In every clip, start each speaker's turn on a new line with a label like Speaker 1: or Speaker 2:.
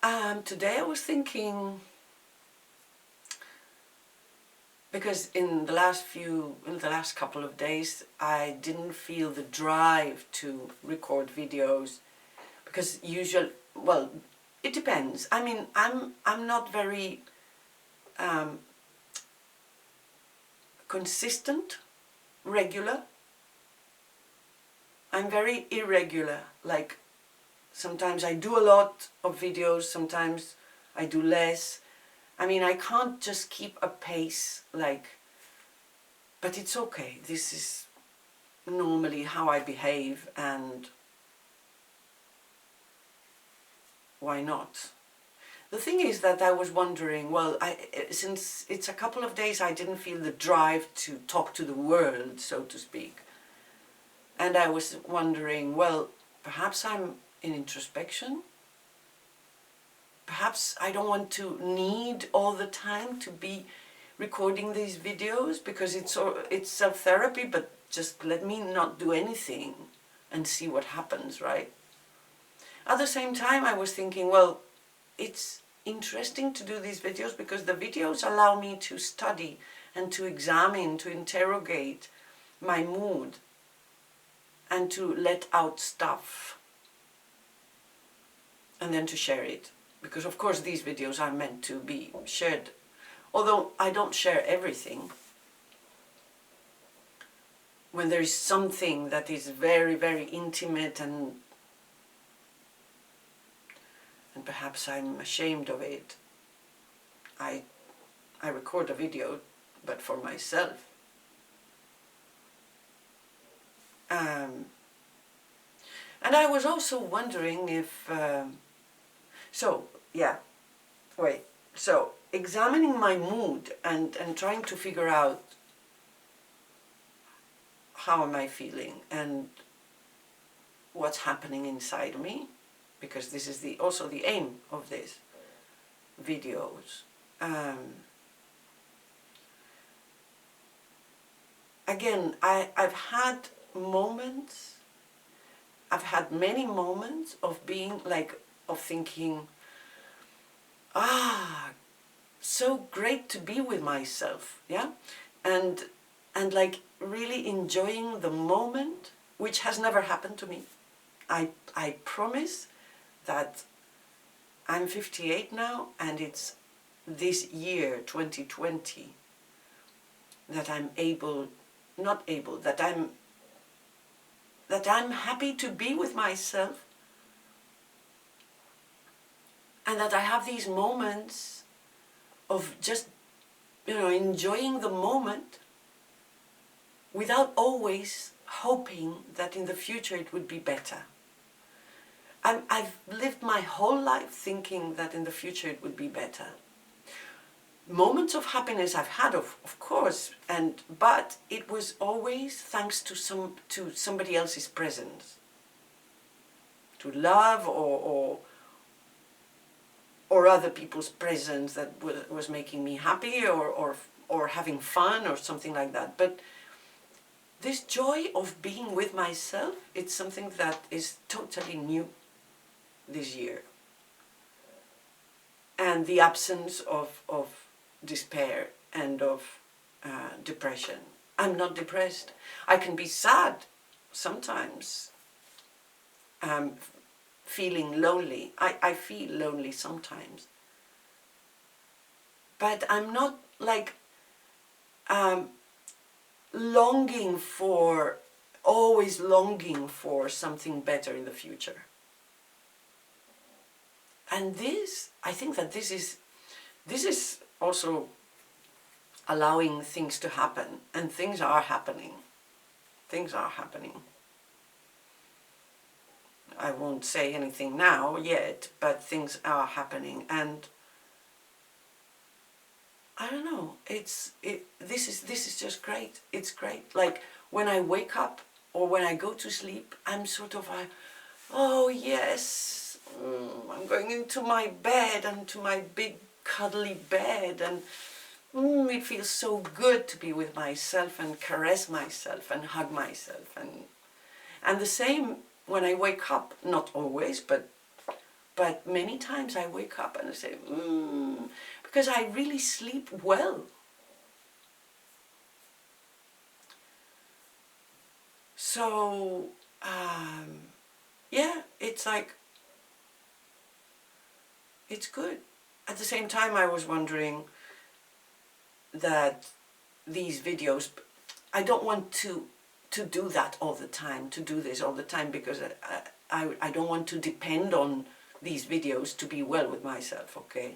Speaker 1: Today I was thinking, because in the last couple of days, I didn't feel the drive to record videos, because well, it depends. I mean, I'm not very consistent, regular. I'm very irregular. Like, sometimes I do a lot of videos, sometimes I do less. I mean, I can't just keep a pace, like, but it's okay. This is normally how I behave, and why not? The thing is that I was wondering, well, since it's a couple of days I didn't feel the drive to talk to the world, so to speak. And I was wondering, well, perhaps I'm in introspection. Perhaps I don't want to need all the time to be recording these videos, because it's self-therapy, but just let me not do anything and see what happens, right? At the same time, I was thinking, well, it's interesting to do these videos because the videos allow me to study and to examine, to interrogate my mood and to let out stuff and then to share it. Because of course these videos are meant to be shared, although I don't share everything. When there is something that is very, very intimate and perhaps I'm ashamed of it, I record a video, but for myself. And I was also wondering if, so examining my mood and trying to figure out how am I feeling and what's happening inside me, because this is also the aim of these videos. Again, I've had many moments of being like, of thinking, so great to be with myself, yeah? And like really enjoying the moment, which has never happened to me. I promise that I'm 58 now, and it's this year, 2020, that I'm happy to be with myself, and that I have these moments of just, enjoying the moment without always hoping that in the future it would be better. I've lived my whole life thinking that in the future it would be better. Moments of happiness I've had, of course, but it was always thanks to somebody else's presence, to love or other people's presence that was making me happy or having fun or something like that. But this joy of being with myself, it's something that is totally new this year. And the absence of despair and of depression. I'm not depressed. I can be sad sometimes, feeling lonely. I feel lonely sometimes. But I'm not like always longing for something better in the future. And I think that this is also allowing things to happen, and things are happening. Things are happening. I won't say anything now yet, but things are happening, and I don't know. This is just great. It's great. Like when I wake up or when I go to sleep, I'm sort of oh yes. I'm going into my bed, and to my big cuddly bed, and it feels so good to be with myself and caress myself and hug myself, and the same when I wake up. Not always, but but many times I wake up and I say, because I really sleep well. So, yeah, it's like, it's good. At the same time, I was wondering that these videos, I don't want to do that all the time, to do this all the time, because I don't want to depend on these videos to be well with myself, okay?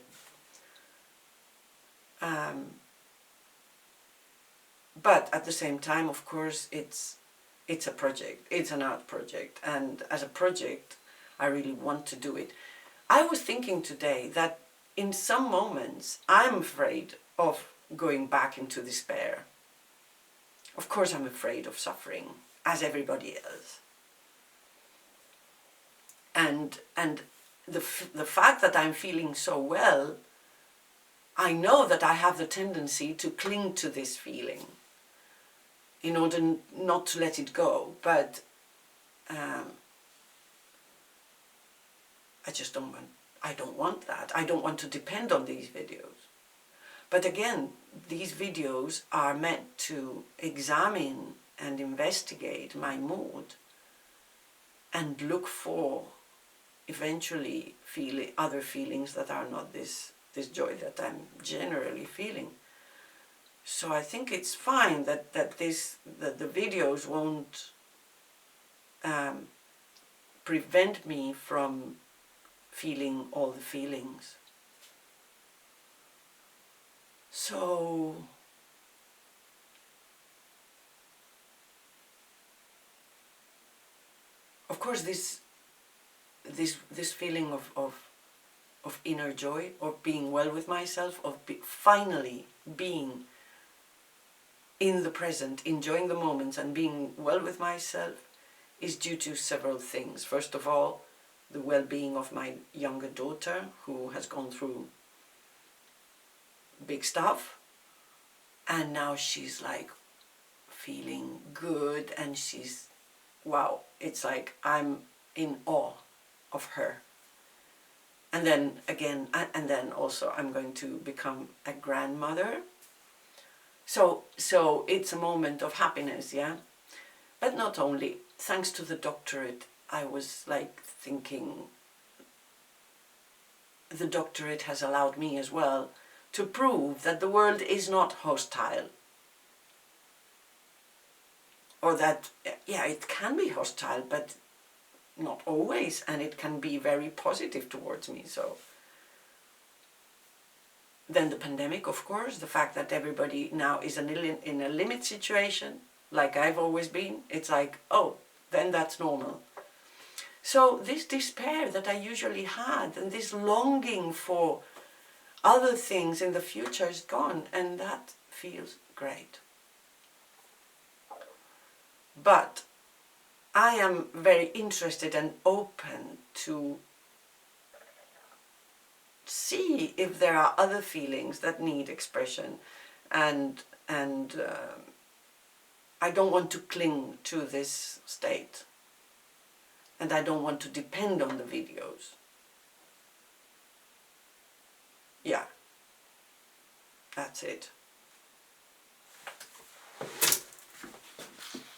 Speaker 1: But at the same time, of course, it's a project, it's an art project, and as a project, I really want to do it. I was thinking today that in some moments, I'm afraid of going back into despair. Of course, I'm afraid of suffering, as everybody is. And the fact that I'm feeling so well, I know that I have the tendency to cling to this feeling in order not to let it go, but I just don't want that. I don't want to depend on these videos. But again, these videos are meant to examine and investigate my mood and look for eventually other feelings that are not this joy that I'm generally feeling. So I think it's fine that the videos won't prevent me from feeling all the feelings. So of course this feeling of inner joy, of being well with myself, of finally being in the present, enjoying the moments and being well with myself, is due to several things. First of all, the well-being of my younger daughter, who has gone through big stuff, and now she's like feeling good, and she's, wow, it's like I'm in awe of her. And then again, and then also I'm going to become a grandmother. So it's a moment of happiness, yeah? But not only, thanks to the doctorate, I was like thinking, the doctorate has allowed me as well to prove that the world is not hostile. Or that, yeah, it can be hostile, but not always, and it can be very positive towards me. So then the pandemic, of course, the fact that everybody now is in a limit situation, like I've always been, it's like, oh, then that's normal. So this despair that I usually had, and this longing for other things in the future is gone, and that feels great. But I am very interested and open to see if there are other feelings that need expression, and I don't want to cling to this state, and I don't want to depend on the videos. Yeah, that's it.